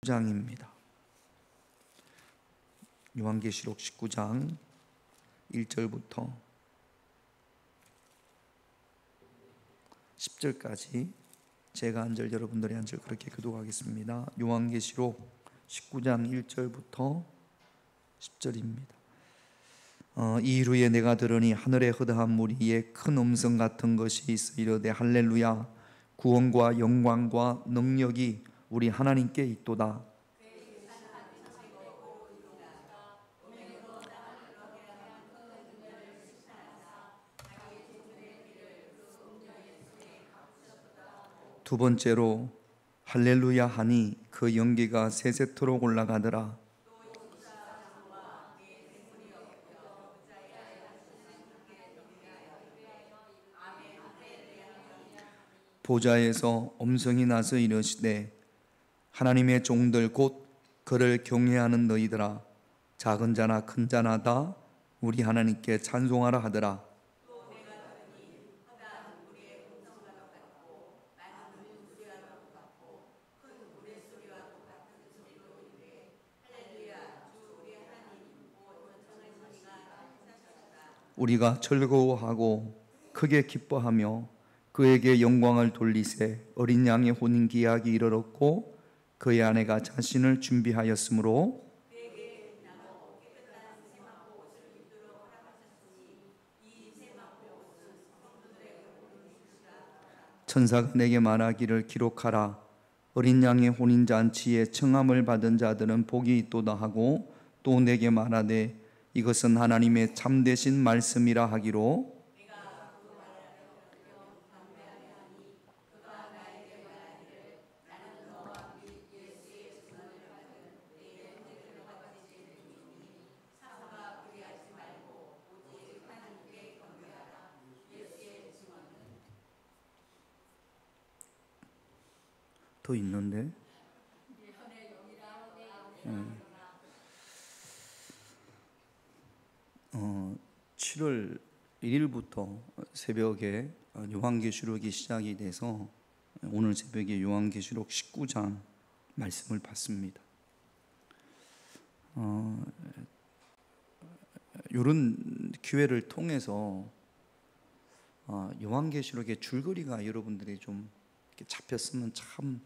19장입니다. 요한계시록 19장 1절부터 10절까지 제가 한 절, 여러분들이 한 절 그렇게 교독하겠습니다. 요한계시록 19장 1절부터 10절입니다. 이후에 내가 들으니 하늘에 허다한 무리에 큰 음성 같은 것이 있어 이르되 할렐루야, 구원과 영광과 능력이 우리 하나님께 있도다. 두 번째로 할렐루야 하니 그 연기가 세세토록 올라가더라. 보좌에서 음성이 나서 이르시되 하나님의 종들 곧 그를 경외하는 너희들아, 작은 자나 큰 자나 다 우리 하나님께 찬송하라 하더라. 우리가 즐거워하고 크게 기뻐하며 그에게 영광을 돌리세 어린 양의 혼인 기약이 이르렀고 그의 아내가 자신을 준비하였으므로 천사가 내게 말하기를 기록하라. 어린 양의 혼인 잔치에 청함을 받은 자들은 복이 있도다 하고 또 내게 말하되 이것은 하나님의 참되신 말씀이라 하기로 더 있는데 7월 1일부터 새벽에 요한계시록이 시작이 돼서 오늘 새벽에 요한계시록 19장 말씀을 받습니다. 이런 기회를 통해서 요한계시록의 줄거리가 여러분들이 좀 이렇게 잡혔으면 참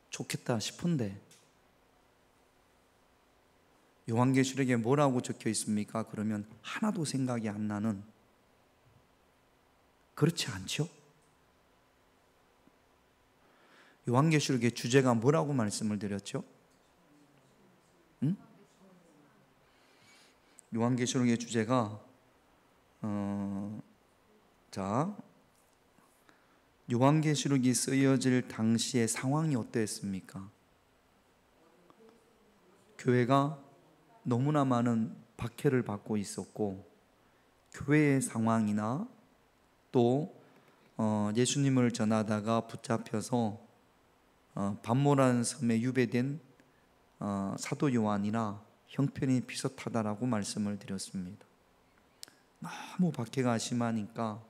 좋겠다 싶은데 요한계시록에 뭐라고 적혀 있습니까? 그러면 하나도 생각이 안 나는, 그렇지 않죠? 요한계시록의 주제가 뭐라고 말씀을 드렸죠? 요한계시록의 주제가 요한계시록이 쓰여질 당시의 상황이 어땠습니까? 교회가 너무나 많은 박해를 받고 있었고 교회의 상황이나 또 예수님을 전하다가 붙잡혀서 반모라는 섬에 유배된 사도 요한이나 형편이 비슷하다라고 말씀을 드렸습니다. 너무 박해가 심하니까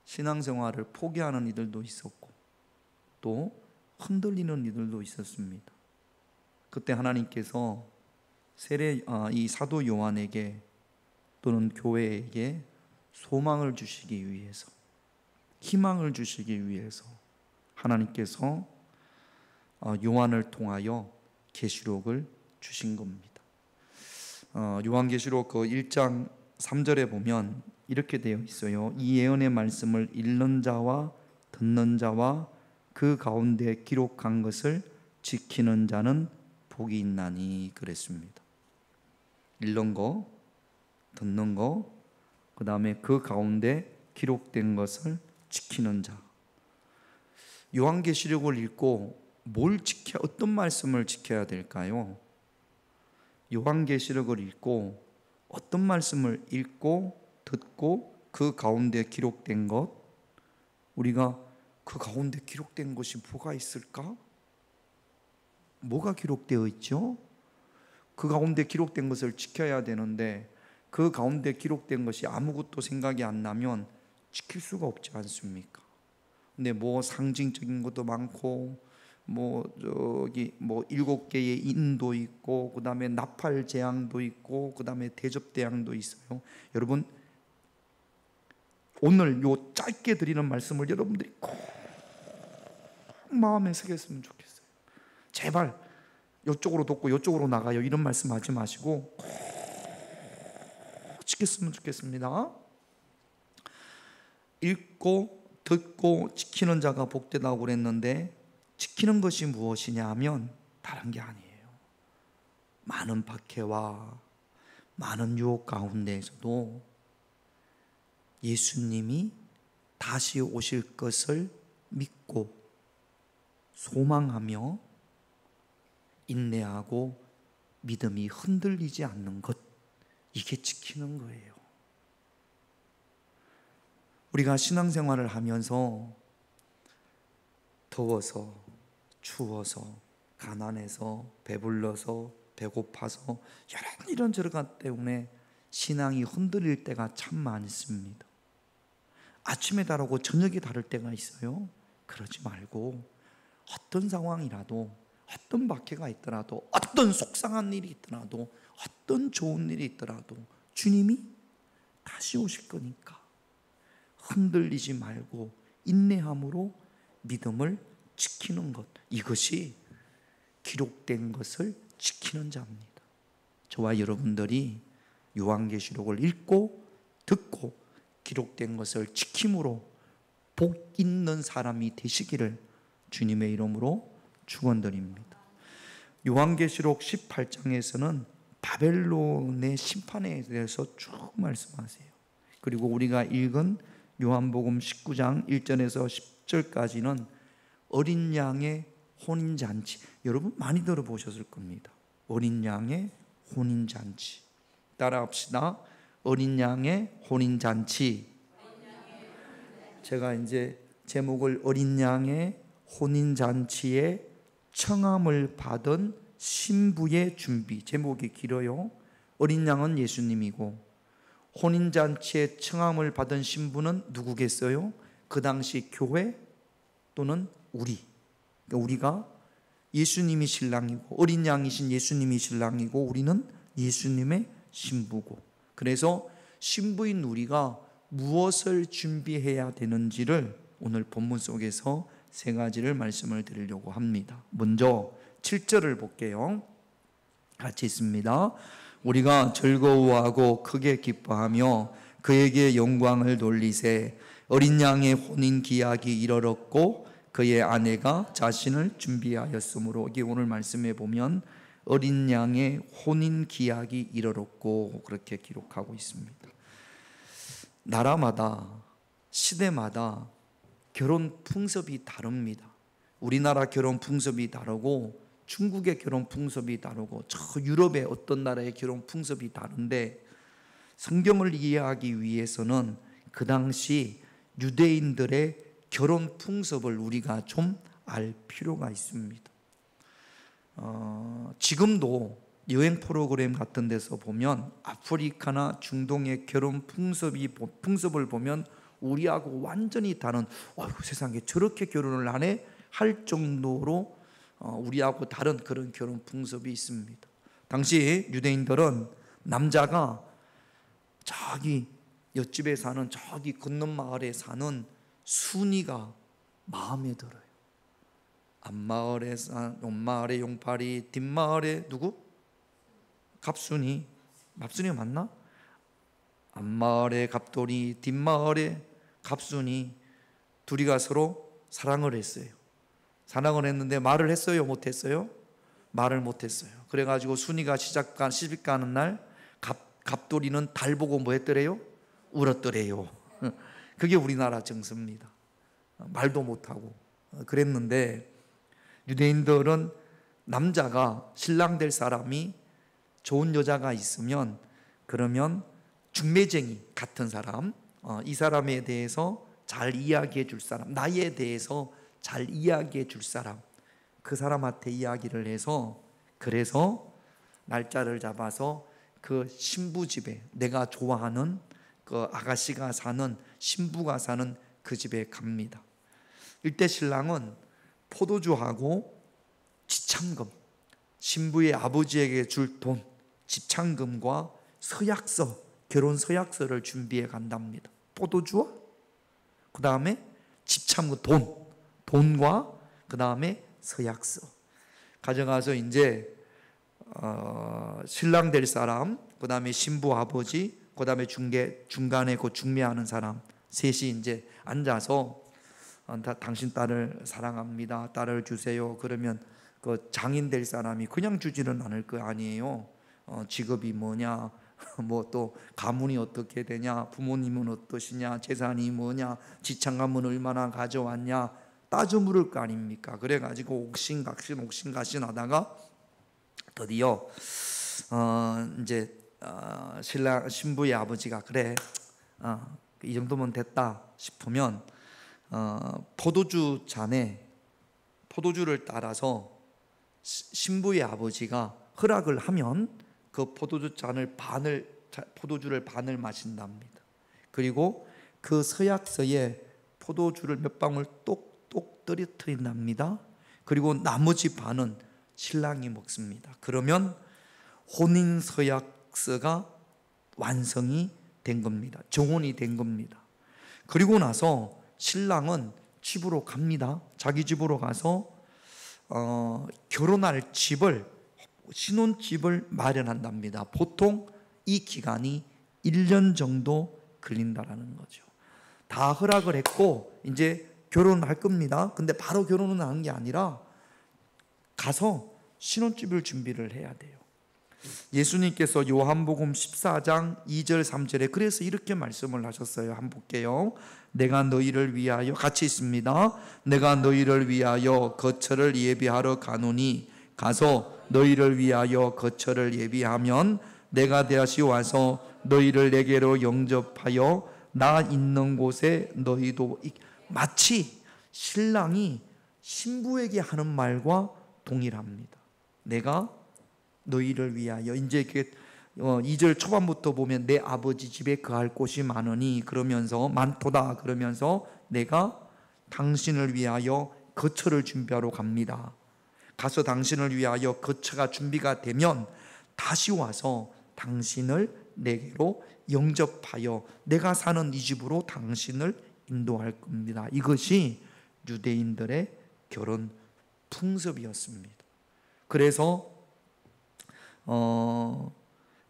신앙생활을 포기하는 이들도 있었고 또 흔들리는 이들도 있었습니다. 그때 하나님께서 이 사도 요한에게 또는 교회에게 소망을 주시기 위해서, 희망을 주시기 위해서 하나님께서 요한을 통하여 계시록을 주신 겁니다. 요한계시록 그 1장 3절에 보면 이렇게 되어 있어요. 이 예언의 말씀을 읽는 자와 듣는 자와 그 가운데 기록한 것을 지키는 자는 복이 있나니 그랬습니다. 읽는 거, 듣는 거, 그 다음에 그 가운데 기록된 것을 지키는 자. 요한계시록을 읽고 어떤 말씀을 지켜야 될까요? 요한계시록을 읽고 어떤 말씀을 읽고 듣고 그 가운데 기록된 것, 우리가 그 가운데 기록된 것이 뭐가 있을까? 뭐가 기록되어 있죠? 그 가운데 기록된 것을 지켜야 되는데 그 가운데 기록된 것이 아무것도 생각이 안 나면 지킬 수가 없지 않습니까? 근데 뭐 상징적인 것도 많고 일곱 개의 인도 있고, 그 다음에 나팔 재앙도 있고, 그 다음에 대접 대앙도 있어요. 여러분, 오늘 요 짧게 드리는 말씀을 여러분들이 꼭 마음에 새겼으면 좋겠어요. 제발 이쪽으로 돕고 이쪽으로 나가요, 이런 말씀 하지 마시고 꼭 지켰으면 좋겠습니다. 읽고 듣고 지키는 자가 복되다고 그랬는데, 지키는 것이 무엇이냐 하면 다른 게 아니에요. 많은 박해와 많은 유혹 가운데에서도 예수님이 다시 오실 것을 믿고 소망하며 인내하고 믿음이 흔들리지 않는 것, 이게 지키는 거예요. 우리가 신앙생활을 하면서 더워서, 추워서, 가난해서, 배불러서, 배고파서 이런저런 것 때문에 신앙이 흔들릴 때가 참 많습니다. 아침에 다르고 저녁에 다를 때가 있어요. 그러지 말고 어떤 상황이라도, 어떤 박해가 있더라도, 어떤 속상한 일이 있더라도, 어떤 좋은 일이 있더라도 주님이 다시 오실 거니까 흔들리지 말고 인내함으로 믿음을 지키는 것, 이것이 기록된 것을 지키는 자입니다. 저와 여러분들이 요한계시록을 읽고 듣고 기록된 것을 지킴으로 복 있는 사람이 되시기를 주님의 이름으로 축원드립니다. 요한계시록 18장에서는 바벨론의 심판에 대해서 쭉 말씀하세요. 그리고 우리가 읽은 요한복음 19장 1절에서 10절까지는 어린 양의 혼인잔치, 여러분 많이 들어보셨을 겁니다. 어린 양의 혼인잔치, 따라합시다. 어린 양의 혼인잔치. 제가 이제 제목을 어린 양의 혼인잔치에 청함을 받은 신부의 준비, 제목이 길어요. 어린 양은 예수님이고 혼인잔치에 청함을 받은 신부는 누구겠어요? 그 당시 교회 또는 우리, 그러니까 우리가 예수님이 신랑이고 어린 양이신 예수님이 신랑이고 우리는 예수님의 신부고, 그래서 신부인 우리가 무엇을 준비해야 되는지를 오늘 본문 속에서 세 가지를 말씀을 드리려고 합니다. 먼저 7절을 볼게요. 같이 있습니다. 우리가 즐거워하고 크게 기뻐하며 그에게 영광을 돌리세. 어린 양의 혼인 기약이 이르렀고 그의 아내가 자신을 준비하였으므로, 이게 오늘 말씀에 보면 어린 양의 혼인 기약이 이르렀고 그렇게 기록하고 있습니다. 나라마다 시대마다 결혼 풍습이 다릅니다. 우리나라 결혼 풍습이 다르고 중국의 결혼 풍습이 다르고 저 유럽의 어떤 나라의 결혼 풍습이 다른데, 성경을 이해하기 위해서는 그 당시 유대인들의 결혼 풍습을 우리가 좀 알 필요가 있습니다. 지금도 여행 프로그램 같은 데서 보면 아프리카나 중동의 결혼 풍습을 보면 우리하고 완전히 다른, 세상에 저렇게 결혼을 하네 할 정도로 우리하고 다른 그런 결혼 풍습이 있습니다. 당시 유대인들은 남자가 저기 옆집에 사는 저기 건넌 마을에 사는 순이가 마음에 들어요. 앞마을에 옆마을에 용팔이, 뒷마을에 누구? 갑순이. 갑순이가 맞나? 앞마을에 갑돌이, 뒷마을에 갑순이, 둘이가 서로 사랑을 했어요. 사랑을 했는데 말을 했어요, 못했어요? 말을 못했어요. 그래가지고 순이가 시집 가는 날 갑돌이는 달 보고 뭐 했더래요? 울었더래요. 그게 우리나라 정서입니다. 말도 못하고 그랬는데, 유대인들은 남자가 신랑 될 사람이 좋은 여자가 있으면 그러면 중매쟁이 같은 사람, 이 사람에 대해서 잘 이야기해 줄 사람, 나에 대해서 잘 이야기해 줄 사람, 그 사람한테 이야기를 해서, 그래서 날짜를 잡아서 그 신부 집에, 내가 좋아하는 그 아가씨가 사는, 신부가 사는 그 집에 갑니다. 이때 신랑은 포도주하고 지참금, 신부의 아버지에게 줄 돈, 지참금과 서약서, 결혼 서약서를 준비해 간답니다. 포도주와 그 다음에 지참금, 돈과 그 다음에 서약서 가져가서 이제 신랑 될 사람, 그 다음에 신부 아버지, 그 다음에 중간에 그 중매하는 사람 셋이 이제 앉아서 당신 딸을 사랑합니다, 딸을 주세요. 그러면 그 장인 될 사람이 그냥 주지는 않을 거 아니에요. 직업이 뭐냐, 뭐 또 가문이 어떻게 되냐, 부모님은 어떠시냐, 재산이 뭐냐, 지참금은 얼마나 가져왔냐 따져 물을 거 아닙니까? 그래가지고 옥신각신 하다가 드디어 이제 신부의 아버지가 그래, 이 정도면 됐다 싶으면 포도주 잔에 포도주를 따라서 신부의 아버지가 허락을 하면 그 포도주를 반을 마신답니다. 그리고 그 서약서에 포도주를 몇 방울 똑똑 떨어뜨린답니다. 그리고 나머지 반은 신랑이 먹습니다. 그러면 혼인 서약서가 완성이 된 겁니다. 정혼이 된 겁니다. 그리고 나서 신랑은 집으로 갑니다. 자기 집으로 가서 결혼할 집을, 신혼집을 마련한답니다. 보통 이 기간이 1년 정도 걸린다라는 거죠. 다 허락을 했고 이제 결혼할 겁니다. 근데 바로 결혼은 하는 게 아니라 가서 신혼집을 준비를 해야 돼요. 예수님께서 요한복음 14장 2절 3절에 그래서 이렇게 말씀을 하셨어요. 한번 볼게요. 내가 너희를 위하여, 같이 있습니다. 내가 너희를 위하여 거처를 예비하러 가노니 가서 너희를 위하여 거처를 예비하면 내가 다시 와서 너희를 내게로 영접하여 나 있는 곳에 너희도. 마치 신랑이 신부에게 하는 말과 동일합니다. 내가 너희를 위하여, 이제 2절 초반부터 보면 내 아버지 집에 거할 곳이 많으니, 그러면서 많도다 그러면서 내가 당신을 위하여 거처를 준비하러 갑니다. 가서 당신을 위하여 거처가 준비가 되면 다시 와서 당신을 내게로 영접하여 내가 사는 이 집으로 당신을 인도할 겁니다. 이것이 유대인들의 결혼 풍습이었습니다. 그래서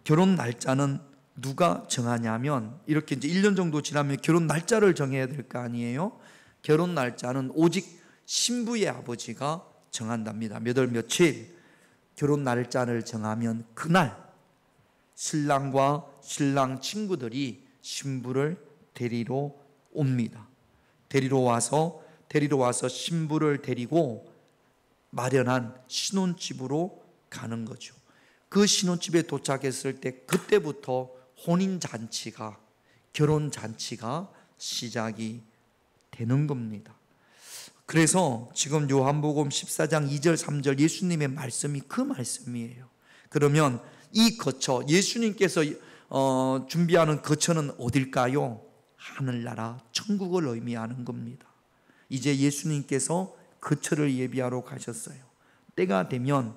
결혼 날짜는 누가 정하냐면, 이렇게 이제 1년 정도 지나면 결혼 날짜를 정해야 될 거 아니에요. 결혼 날짜는 오직 신부의 아버지가 정한답니다. 몇 월 며칠 결혼 날짜를 정하면 그날 신랑과 신랑 친구들이 신부를 데리러 옵니다. 데리러 와서 신부를 데리고 마련한 신혼집으로 가는 거죠. 그 신혼집에 도착했을 때 그때부터 혼인잔치가, 결혼잔치가 시작이 되는 겁니다. 그래서 지금 요한복음 14장 2절 3절 예수님의 말씀이 그 말씀이에요. 그러면 이 거처, 예수님께서 준비하는 거처는 어딜까요? 하늘나라 천국을 의미하는 겁니다. 이제 예수님께서 거처를 예비하러 가셨어요. 때가 되면,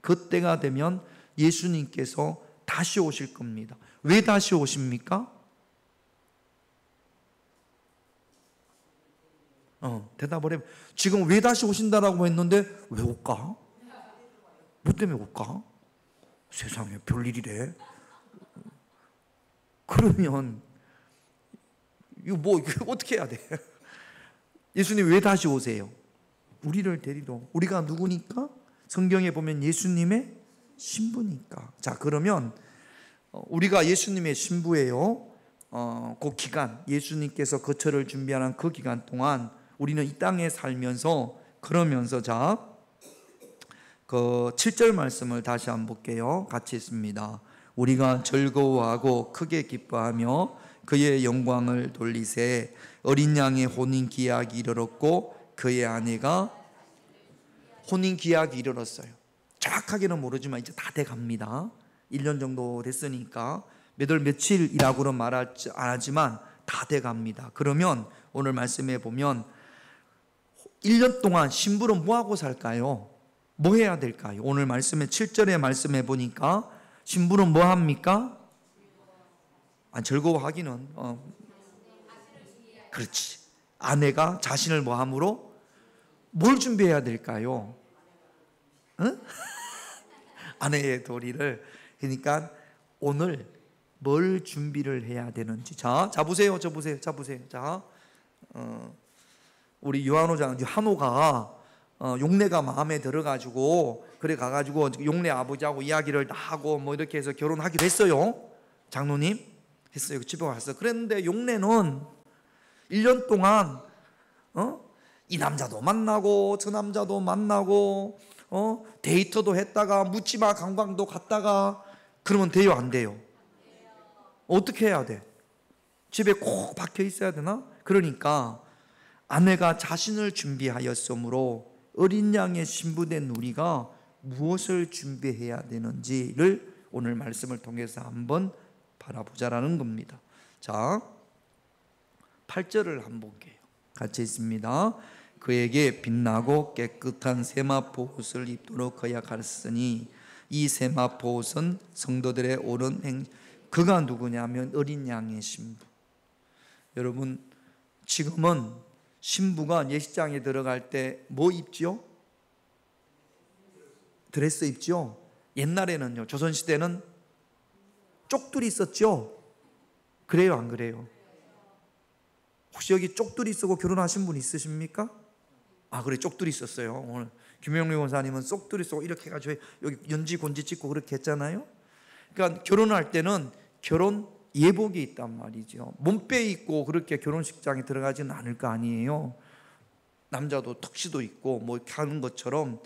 그때가 되면 예수님께서 다시 오실 겁니다. 왜 다시 오십니까? 대답을 해. 지금 왜 다시 오신다라고 했는데 왜 올까? 뭐 때문에 올까? 세상에 별일이래. 그러면 이거 어떻게 해야 돼? 예수님 왜 다시 오세요? 우리를 데리러. 우리가 누구니까? 성경에 보면 예수님의 신부니까. 자, 그러면 우리가 예수님의 신부예요. 그 기간, 예수님께서 거처를 준비하는 그 기간 동안 우리는 이 땅에 살면서, 그러면서 자, 그 7절 말씀을 다시 한번 볼게요. 같이 있습니다. 우리가 즐거워하고 크게 기뻐하며 그의 영광을 돌리세. 어린 양의 혼인 기약이 이르렀고 그의 아내가 혼인 기약이 이르렀어요. 정확하게는 모르지만 이제 다 돼갑니다. 1년 정도 됐으니까 몇 월 며칠이라고는 말하지 않았지만 다 돼갑니다. 그러면 오늘 말씀에 보면 1년 동안 신부는 뭐하고 살까요? 뭐 해야 될까요? 오늘 말씀에 7절의 말씀해 보니까 신부는 뭐 합니까? 즐거워하기는 그렇지. 아내가 자신을 뭐 함으로? 뭘 준비해야 될까요? 응? 아내의 도리를. 그러니까 오늘 뭘 준비를 해야 되는지. 자 보세요. 자, 우리 요한호장 한호가 용례가 마음에 들어가지고 그래 가가지고 용례 아버지하고 이야기를 다 하고 뭐 이렇게 해서 결혼하기로 했어요. 장로님 했어요. 집에 와서. 그랬는데 용례는 1년 동안 이 남자도 만나고 저 남자도 만나고 데이트도 했다가 묻지마 관광도 갔다가 그러면 돼요, 안 돼요? 어떻게 해야 돼? 집에 꼭 박혀 있어야 되나? 그러니까 아내가 자신을 준비하였으므로 어린 양의 신부된 우리가 무엇을 준비해야 되는지를 오늘 말씀을 통해서 한번 바라보자라는 겁니다. 자, 8절을 한번 볼게요. 같이 있습니다. 그에게 빛나고 깨끗한 세마포 옷을 입도록 허락하였으니 이 세마포 옷은 성도들의 옳은 행. 그가 누구냐면 어린 양의 신부. 여러분, 지금은 신부가 예식장에 들어갈 때 뭐 입지요? 드레스 입지요? 옛날에는요, 조선시대는 쪽둘이 있었죠? 그래요, 안 그래요? 혹시 여기 쪽둘이 쓰고 결혼하신 분 있으십니까? 그래, 쪽둘이 있었어요. 오늘 김영래 원사님은 쪽둘이 쓰고 이렇게 해가지고 여기 연지 곤지 찍고 그렇게 했잖아요. 그러니까 결혼할 때는 결혼 예복이 있단 말이죠. 몸빼 입고 그렇게 결혼식장에 들어가지는 않을 거 아니에요. 남자도 턱시도 입고 뭐 이렇게 하는 것처럼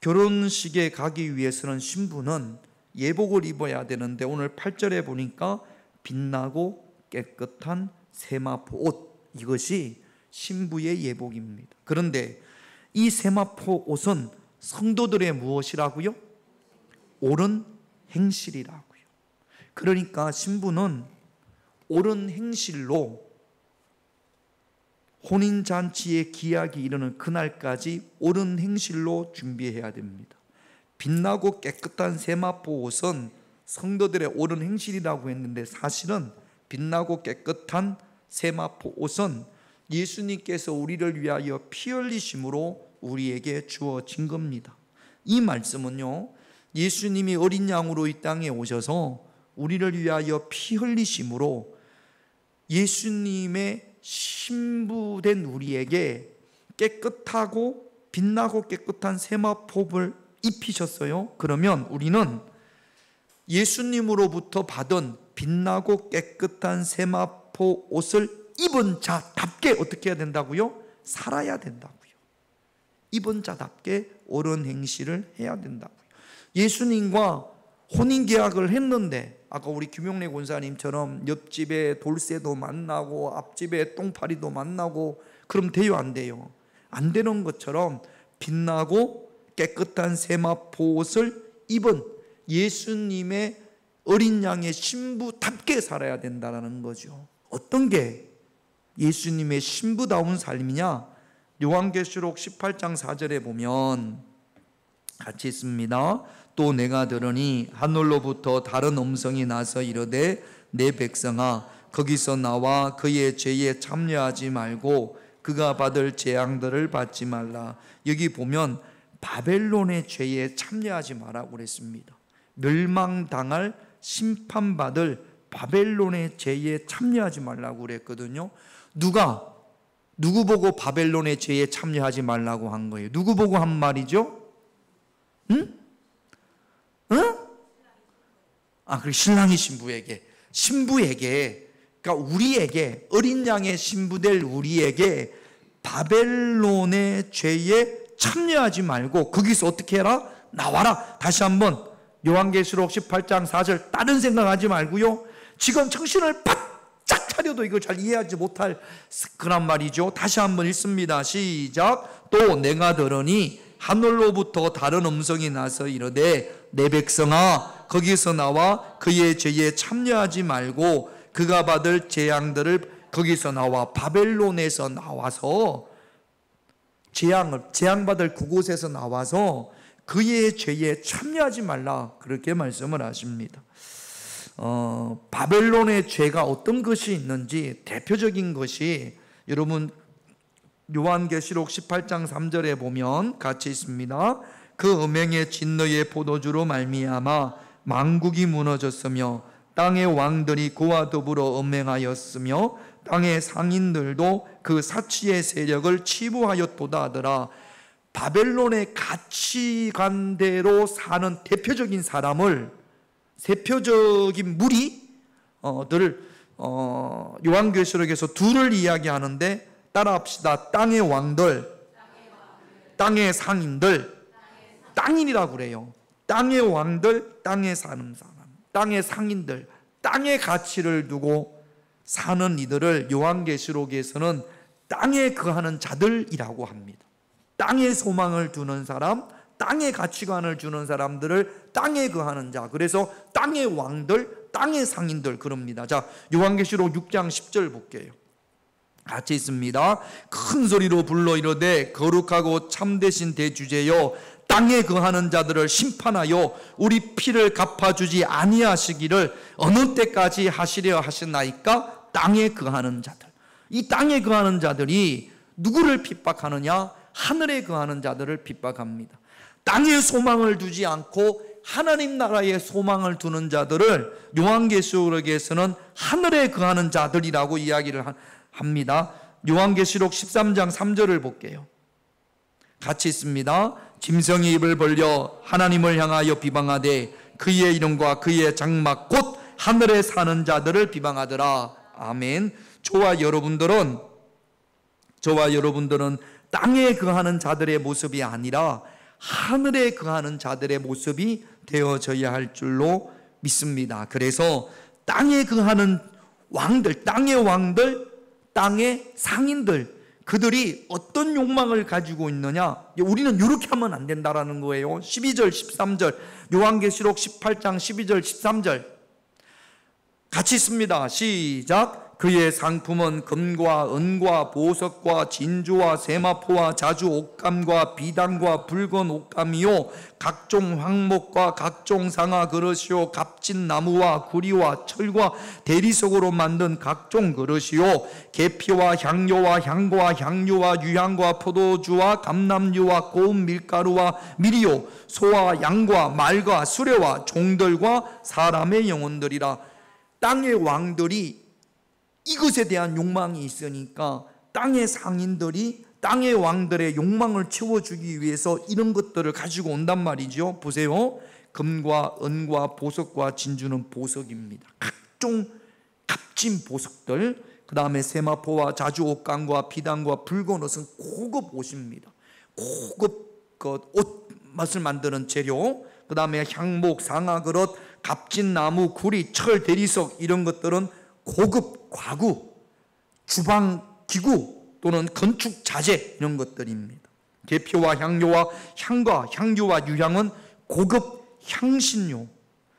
결혼식에 가기 위해서는 신부는 예복을 입어야 되는데 오늘 8절에 보니까 빛나고 깨끗한 세마포 옷, 이것이 신부의 예복입니다. 그런데 이 세마포 옷은 성도들의 무엇이라고요? 옳은 행실이라고요. 그러니까 신부는 옳은 행실로 혼인잔치의 기약이 이르는 그날까지 옳은 행실로 준비해야 됩니다. 빛나고 깨끗한 세마포 옷은 성도들의 옳은 행실이라고 했는데 사실은 빛나고 깨끗한 세마포 옷은 예수님께서 우리를 위하여 피 흘리심으로 우리에게 주어진 겁니다. 이 말씀은요, 예수님이 어린 양으로 이 땅에 오셔서 우리를 위하여 피 흘리심으로 예수님의 신부된 우리에게 깨끗하고 빛나고 깨끗한 세마포를 입히셨어요. 그러면 우리는 예수님으로부터 받은 빛나고 깨끗한 세마포 옷을 입은 자답게 어떻게 해야 된다고요? 살아야 된다고요. 입은 자답게 옳은 행실을 해야 된다고요. 예수님과 혼인계약을 했는데 아까 우리 김용래 권사님처럼 옆집에 돌쇠도 만나고 앞집에 똥파리도 만나고 그럼 돼요, 안 돼요? 안 되는 것처럼 빛나고 깨끗한 세마포 옷을 입은 예수님의 어린 양의 신부답게 살아야 된다는 거죠. 어떤 게 예수님의 신부다운 삶이냐? 요한계시록 18장 4절에 보면 같이 있습니다. 또 내가 들으니 하늘로부터 다른 음성이 나서 이르되 내 백성아 거기서 나와 그의 죄에 참여하지 말고 그가 받을 재앙들을 받지 말라. 여기 보면 바벨론의 죄에 참여하지 말라고 그랬습니다. 멸망당할 심판받을 바벨론의 죄에 참여하지 말라고 그랬거든요. 누구 보고 바벨론의 죄에 참여하지 말라고 한 거예요? 누구 보고 한 말이죠? 응? 그리고 신랑이 신부에게, 그러니까 우리에게, 어린 양의 신부될 우리에게 바벨론의 죄에 참여하지 말고 거기서 어떻게 해라? 나와라. 다시 한번 요한계시록 18장 4절 다른 생각하지 말고요. 지금 정신을 바짝 차려도 이걸 잘 이해하지 못할 그런 말이죠. 다시 한번 읽습니다. 시작. 또 내가 들으니 하늘로부터 다른 음성이 나서 이르되 내 백성아 거기서 나와 그의 죄에 참여하지 말고 그가 받을 재앙들을 거기서 나와 바벨론에서 나와서 재앙받을 그곳에서 나와서 그의 죄에 참여하지 말라, 그렇게 말씀을 하십니다. 바벨론의 죄가 어떤 것이 있는지 대표적인 것이, 여러분 요한계시록 18장 3절에 보면 같이 있습니다. 그 음행의 진노의 포도주로 말미암아 만국이 무너졌으며 땅의 왕들이 그와 더불어 음행하였으며 땅의 상인들도 그 사치의 세력을 치부하였도다 하더라. 바벨론의 가치관대로 사는 대표적인 사람을, 대표적인 무리들, 요한계시록에서 둘을 이야기하는데 따라합시다. 땅의 왕들, 땅의 상인들, 땅인이라고 그래요. 땅의 왕들, 땅에 사는 사람, 땅의 상인들, 땅의 가치를 두고 사는 이들을 요한계시록에서는 땅에 거하는 자들이라고 합니다. 땅에 소망을 두는 사람, 땅의 가치관을 주는 사람들을 땅에 거하는 자, 그래서 땅의 왕들, 땅의 상인들 그럽니다. 자, 요한계시록 6장 10절 볼게요. 같이 있습니다. 큰 소리로 불러 이르되 거룩하고 참되신 대주제여, 땅에 거하는 자들을 심판하여 우리 피를 갚아주지 아니하시기를 어느 때까지 하시려 하시나이까? 땅에 거하는 자들. 이 땅에 거하는 자들이 누구를 핍박하느냐? 하늘에 거하는 자들을 핍박합니다. 땅에 소망을 두지 않고 하나님 나라에 소망을 두는 자들을 요한계시록에서는 하늘에 거하는 자들이라고 이야기를 합니다. 요한계시록 13장 3절을 볼게요. 같이 있습니다. 짐승이 입을 벌려 하나님을 향하여 비방하되 그의 이름과 그의 장막 곧 하늘에 사는 자들을 비방하더라. 아멘. 저와 여러분들은 땅에 거하는 자들의 모습이 아니라 하늘에 거하는 자들의 모습이 되어져야 할 줄로 믿습니다. 그래서 땅에 거하는 왕들, 땅의 왕들, 땅의 상인들, 그들이 어떤 욕망을 가지고 있느냐? 우리는 이렇게 하면 안 된다라는 거예요. 12절, 13절, 요한계시록 18장 12절, 13절 같이 있습니다. 시작. 그의 상품은 금과 은과 보석과 진주와 세마포와 자주 옥감과 비단과 붉은 옥감이요 각종 황목과 각종 상아 그릇이요 값진 나무와 구리와 철과 대리석으로 만든 각종 그릇이요 계피와 향료와 향과 향유와 유향과 포도주와 감람유와 고운 밀가루와 밀이요 소와 양과 말과 수레와 종들과 사람의 영혼들이라. 땅의 왕들이 이것에 대한 욕망이 있으니까 땅의 상인들이 땅의 왕들의 욕망을 채워주기 위해서 이런 것들을 가지고 온단 말이죠. 보세요. 금과 은과 보석과 진주는 보석입니다. 각종 값진 보석들, 그 다음에 세마포와 자주 옥감과 비단과 붉은 옷은 고급 옷입니다. 고급 옷 맛을 만드는 재료, 그 다음에 향목, 상아그릇, 값진 나무, 구리, 철, 대리석 이런 것들은 고급 가구, 주방 기구 또는 건축 자재 이런 것들입니다. 계피와 향료와 향과 향유와 유향은 고급 향신료,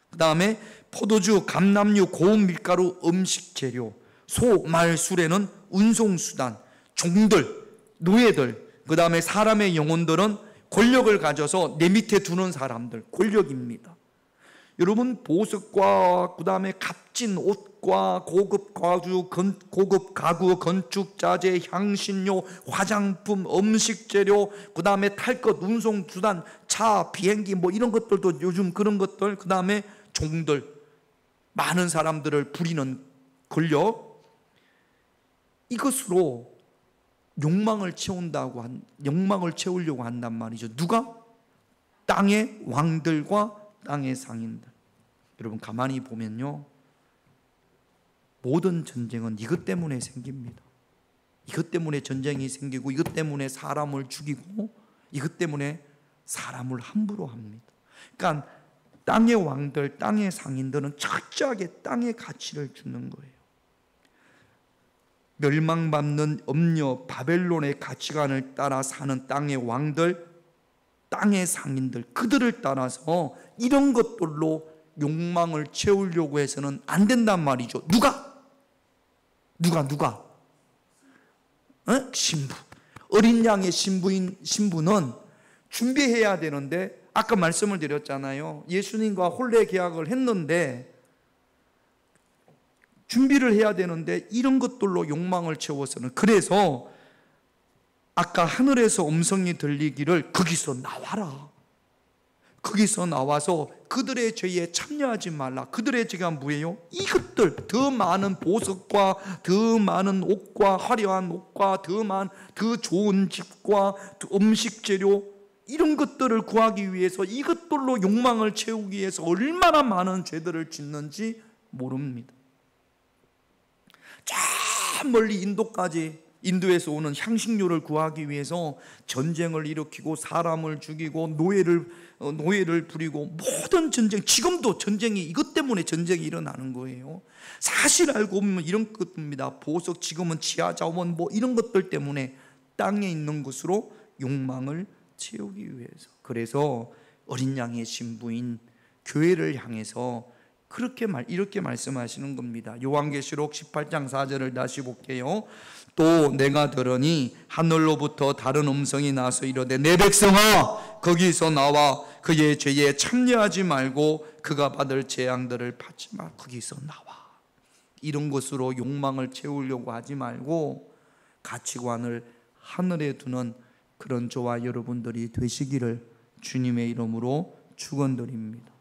그 다음에 포도주, 감람유, 고운 밀가루, 음식 재료, 소, 말, 수레는 운송수단, 종들, 노예들, 그 다음에 사람의 영혼들은 권력을 가져서 내 밑에 두는 사람들, 권력입니다. 여러분, 보석과 그 다음에 값진 옷과 고급 가구, 고급 가구, 건축 자재, 향신료, 화장품, 음식 재료, 그 다음에 탈 것, 운송 수단, 차, 비행기 뭐 이런 것들도 요즘 그런 것들, 그 다음에 종들, 많은 사람들을 부리는 권력, 이것으로 욕망을 채우려고 한단 말이죠. 누가? 땅의 왕들과 땅의 상인들. 여러분 가만히 보면요, 모든 전쟁은 이것 때문에 생깁니다. 이것 때문에 전쟁이 생기고, 이것 때문에 사람을 죽이고, 이것 때문에 사람을 함부로 합니다. 그러니까 땅의 왕들, 땅의 상인들은 철저하게 땅의 가치를 주는 거예요. 멸망받는 음녀 바벨론의 가치관을 따라 사는 땅의 왕들, 땅의 상인들, 그들을 따라서 이런 것들로 욕망을 채우려고 해서는 안 된단 말이죠. 누가? 신부. 어린 양의 신부는 준비해야 되는데 아까 말씀을 드렸잖아요. 예수님과 혼례 계약을 했는데 준비를 해야 되는데 이런 것들로 욕망을 채워서는, 그래서 아까 하늘에서 음성이 들리기를 거기서 나와라, 거기서 나와서 그들의 죄에 참여하지 말라. 그들의 죄가 뭐예요? 이것들, 더 많은 보석과 더 많은 옷과 화려한 옷과 더 좋은 집과 음식 재료, 이런 것들을 구하기 위해서, 이것들로 욕망을 채우기 위해서 얼마나 많은 죄들을 짓는지 모릅니다. 저 멀리 인도에서 오는 향신료를 구하기 위해서 전쟁을 일으키고 사람을 죽이고 노예를 부리고, 모든 전쟁, 지금도 전쟁이, 이것 때문에 전쟁이 일어나는 거예요. 사실 알고 보면 이런 것입니다. 보석, 지금은 지하자원, 이런 것들 때문에 땅에 있는 것으로 욕망을 채우기 위해서. 그래서 어린 양의 신부인 교회를 향해서 이렇게 말씀하시는 겁니다. 요한계시록 18장 4절을 다시 볼게요. 또 내가 들으니 하늘로부터 다른 음성이 나서 이르되 내 백성아 거기서 나와 그의 죄에 참여하지 말고 그가 받을 재앙들을 받지 마. 거기서 나와. 이런 것으로 욕망을 채우려고 하지 말고 가치관을 하늘에 두는 그런 저와 여러분들이 되시기를 주님의 이름으로 축원드립니다.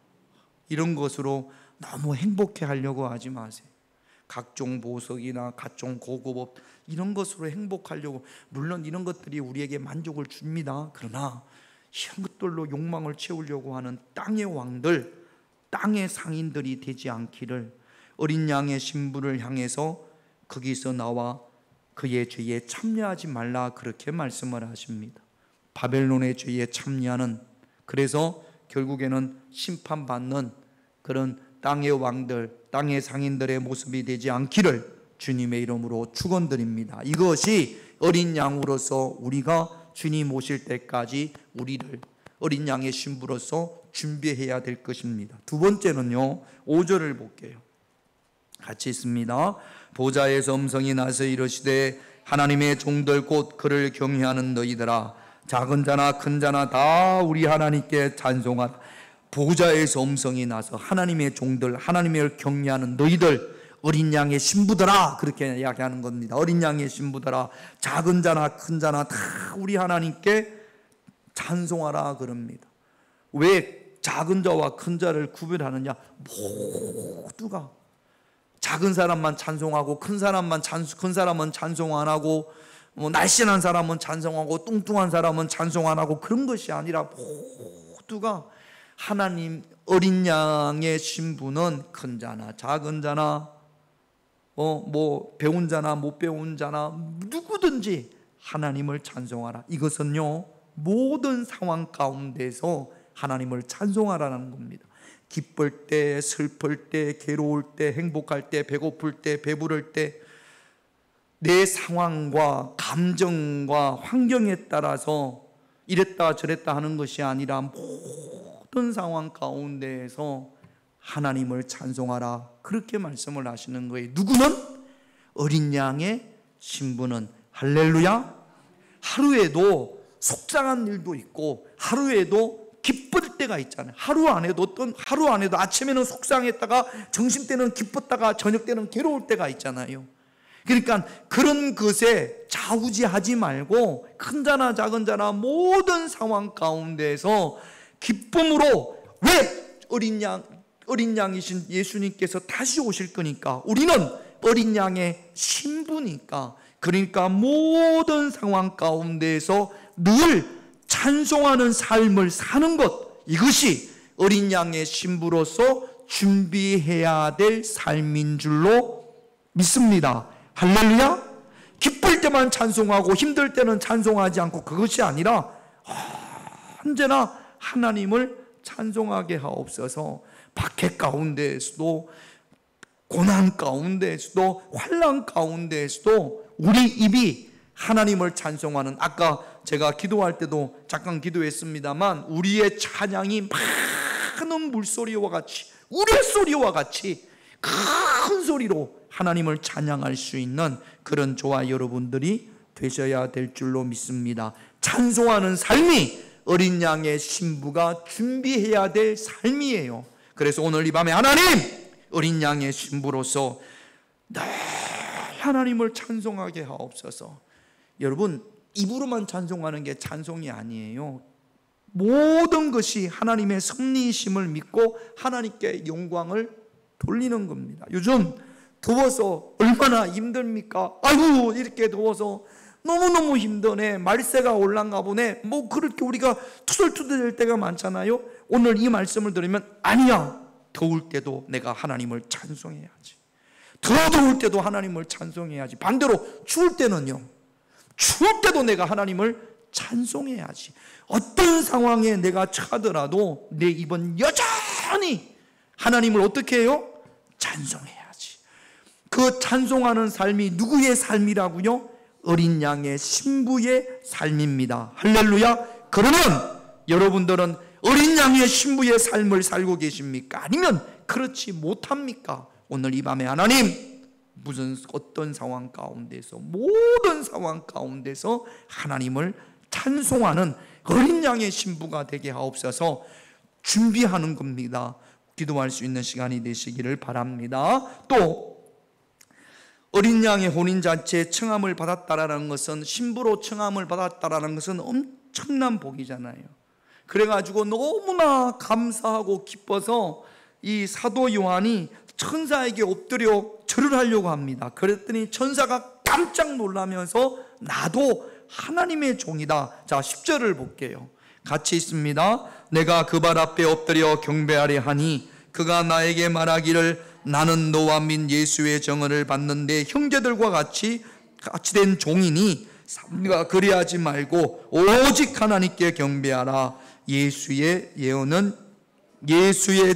이런 것으로 너무 행복해 하려고 하지 마세요. 각종 보석이나 각종 고급 옷, 이런 것으로 행복하려고, 물론 이런 것들이 우리에게 만족을 줍니다. 그러나 이런 것들로 욕망을 채우려고 하는 땅의 왕들, 땅의 상인들이 되지 않기를, 어린 양의 신부를 향해서 거기서 나와 그의 죄에 참여하지 말라, 그렇게 말씀을 하십니다. 바벨론의 죄에 참여하는, 그래서 결국에는 심판받는 그런 땅의 왕들, 땅의 상인들의 모습이 되지 않기를 주님의 이름으로 축원드립니다. 이것이 어린 양으로서 우리가 주님 오실 때까지 우리를 어린 양의 신부로서 준비해야 될 것입니다. 두 번째는요, 5절을 볼게요. 같이 있습니다. 보좌에서 음성이 나서 이르시되 하나님의 종들 곧 그를 경외하는 너희들아, 작은 자나 큰 자나 다 우리 하나님께 찬송하라. 보좌에서 음성이 나서 하나님의 종들, 하나님을 경외하는 너희들, 어린 양의 신부들아, 그렇게 이야기하는 겁니다. 어린 양의 신부들아, 작은 자나 큰 자나 다 우리 하나님께 찬송하라 그럽니다. 왜 작은 자와 큰 자를 구별하느냐? 모두가, 작은 사람만 찬송하고 큰 사람은 찬송 안 하고, 날씬한 사람은 찬송하고 뚱뚱한 사람은 찬송 안 하고, 그런 것이 아니라 모두가 하나님 어린 양의 신부는 큰 자나 작은 자나 배운 자나 못 배운 자나 누구든지 하나님을 찬송하라. 이것은요, 모든 상황 가운데서 하나님을 찬송하라는 겁니다. 기쁠 때, 슬플 때, 괴로울 때, 행복할 때, 배고플 때, 배부를 때, 내 상황과 감정과 환경에 따라서 이랬다 저랬다 하는 것이 아니라 모든 상황 가운데에서 하나님을 찬송하라, 그렇게 말씀을 하시는 거예요. 누구는? 어린 양의 신부는. 할렐루야. 하루에도 속상한 일도 있고 하루에도 기쁠 때가 있잖아요. 하루 안에도 아침에는 속상했다가 점심때는 기뻤다가 저녁때는 괴로울 때가 있잖아요. 그러니까 그런 것에 좌우지하지 말고 큰 자나 작은 자나 모든 상황 가운데에서 기쁨으로, 왜 어린 양이신 예수님께서 다시 오실 거니까, 우리는 어린 양의 신부니까, 그러니까 모든 상황 가운데에서 늘 찬송하는 삶을 사는 것, 이것이 어린 양의 신부로서 준비해야 될 삶인 줄로 믿습니다. 할렐루야. 기쁠 때만 찬송하고 힘들 때는 찬송하지 않고, 그것이 아니라 언제나 하나님을 찬송하게 하옵소서. 박해 가운데에서도, 고난 가운데에서도, 환난 가운데에서도 우리 입이 하나님을 찬송하는, 아까 제가 기도할 때도 잠깐 기도했습니다만, 우리의 찬양이 많은 물소리와 같이, 우레소리와 같이 큰 소리로 하나님을 찬양할 수 있는 그런 저와 여러분들이 되셔야 될 줄로 믿습니다. 찬송하는 삶이 어린 양의 신부가 준비해야 될 삶이에요. 그래서 오늘 이 밤에 하나님, 어린 양의 신부로서 늘 하나님을 찬송하게 하옵소서. 여러분, 입으로만 찬송하는 게 찬송이 아니에요. 모든 것이 하나님의 섭리이심을 믿고 하나님께 영광을 돌리는 겁니다. 요즘 더워서 얼마나 힘듭니까? 아이고, 이렇게 더워서 너무너무 힘드네, 말세가 올란가 보네, 뭐 그렇게 우리가 투덜투덜 때가 많잖아요. 오늘 이 말씀을 들으면 아니야, 더울 때도 내가 하나님을 찬송해야지. 더 더울 때도 하나님을 찬송해야지. 반대로 추울 때는요, 추울 때도 내가 하나님을 찬송해야지. 어떤 상황에 내가 처하더라도 내 입은 여전히 하나님을 어떻게 해요? 찬송해야지. 그 찬송하는 삶이 누구의 삶이라고요? 어린 양의 신부의 삶입니다. 할렐루야. 그러면 여러분들은 어린 양의 신부의 삶을 살고 계십니까? 아니면 그렇지 못합니까? 오늘 이 밤에 하나님, 어떤 상황 가운데서, 모든 상황 가운데서 하나님을 찬송하는 어린 양의 신부가 되게 하옵소서. 준비하는 겁니다. 기도할 수 있는 시간이 되시기를 바랍니다. 또 어린 양의 혼인잔치에 청함을 받았다라는 것은, 신부로 청함을 받았다라는 것은 엄청난 복이잖아요. 그래가지고 너무나 감사하고 기뻐서 이 사도 요한이 천사에게 엎드려 절을 하려고 합니다. 그랬더니 천사가 깜짝 놀라면서 나도 하나님의 종이다. 자, 10절을 볼게요. 같이 있습니다. 내가 그 발 앞에 엎드려 경배하려 하니 그가 나에게 말하기를 나는 너와 민 예수의 정언을 받는데 형제들과 같이 된 종이니 네가 그리하지 말고 오직 하나님께 경배하라. 예수의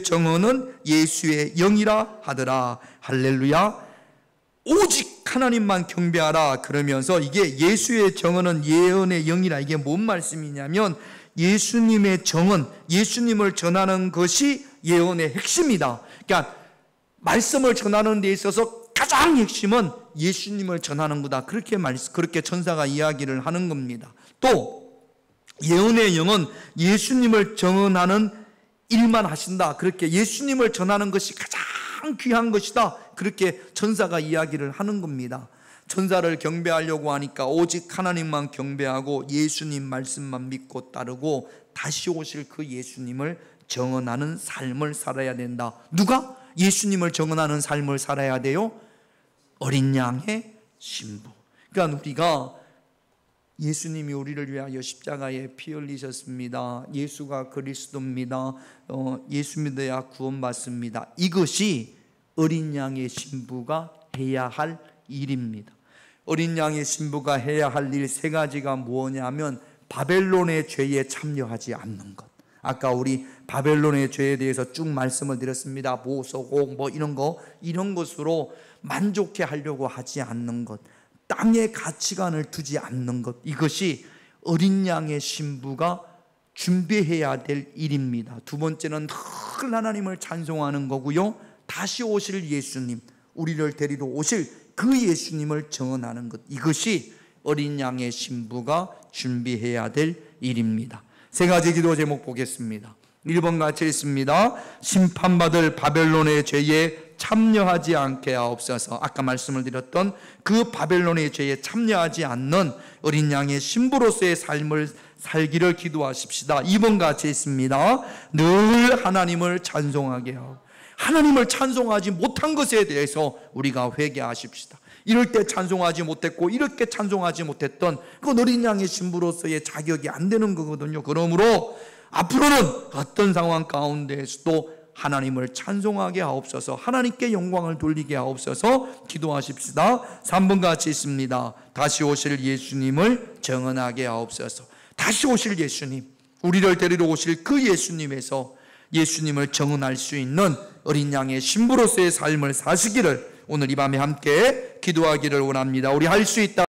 정언은 예수의 영이라 하더라. 할렐루야. 오직 하나님만 경배하라 그러면서, 이게 예수의 정언은 예언의 영이라, 이게 뭔 말씀이냐면 예수님의 정언, 예수님을 전하는 것이 예언의 핵심이다. 그러니까 말씀을 전하는 데 있어서 가장 핵심은 예수님을 전하는 거다. 그렇게 천사가 이야기를 하는 겁니다. 또 예언의 영은 예수님을 전하는 일만 하신다. 그렇게 예수님을 전하는 것이 가장 귀한 것이다. 그렇게 천사가 이야기를 하는 겁니다. 천사를 경배하려고 하니까 오직 하나님만 경배하고 예수님 말씀만 믿고 따르고 다시 오실 그 예수님을 정언하는 삶을 살아야 된다. 누가? 예수님을 정언하는 삶을 살아야 돼요? 어린 양의 신부. 그러니까 우리가, 예수님이 우리를 위하여 십자가에 피 흘리셨습니다. 예수가 그리스도입니다. 예수 믿어야 구원받습니다. 이것이 어린 양의 신부가 해야 할 일입니다. 어린 양의 신부가 해야 할 일 세 가지가 뭐냐면, 바벨론의 죄에 참여하지 않는 것. 아까 우리 바벨론의 죄에 대해서 쭉 말씀을 드렸습니다. 보소곡 뭐 이런 것으로 만족해 하려고 하지 않는 것, 땅의 가치관을 두지 않는 것, 이것이 어린 양의 신부가 준비해야 될 일입니다. 두 번째는 늘 하나님을 찬송하는 거고요, 다시 오실 예수님, 우리를 데리러 오실 그 예수님을 정언하는 것, 이것이 어린 양의 신부가 준비해야 될 일입니다. 세 가지 기도 제목 보겠습니다. 1번 같이 있습니다. 심판받을 바벨론의 죄에 참여하지 않게 하옵소서. 아까 말씀을 드렸던 그 바벨론의 죄에 참여하지 않는 어린 양의 신부로서의 삶을 살기를 기도하십시다. 2번 같이 있습니다. 늘 하나님을 찬송하게 하고, 하나님을 찬송하지 못한 것에 대해서 우리가 회개하십시다. 이럴 때 찬송하지 못했고 이렇게 찬송하지 못했던 그 어린 양의 신부로서의 자격이 안 되는 거거든요. 그러므로 앞으로는 어떤 상황 가운데에서도 하나님을 찬송하게 하옵소서, 하나님께 영광을 돌리게 하옵소서 기도하십시다. 3번 같이 있습니다. 다시 오실 예수님을 정언하게 하옵소서. 다시 오실 예수님, 우리를 데리러 오실 그 예수님에서 예수님을 정언할 수 있는 어린 양의 신부로서의 삶을 사시기를 오늘 이 밤에 함께 기도하기를 원합니다. 우리 할 수 있다.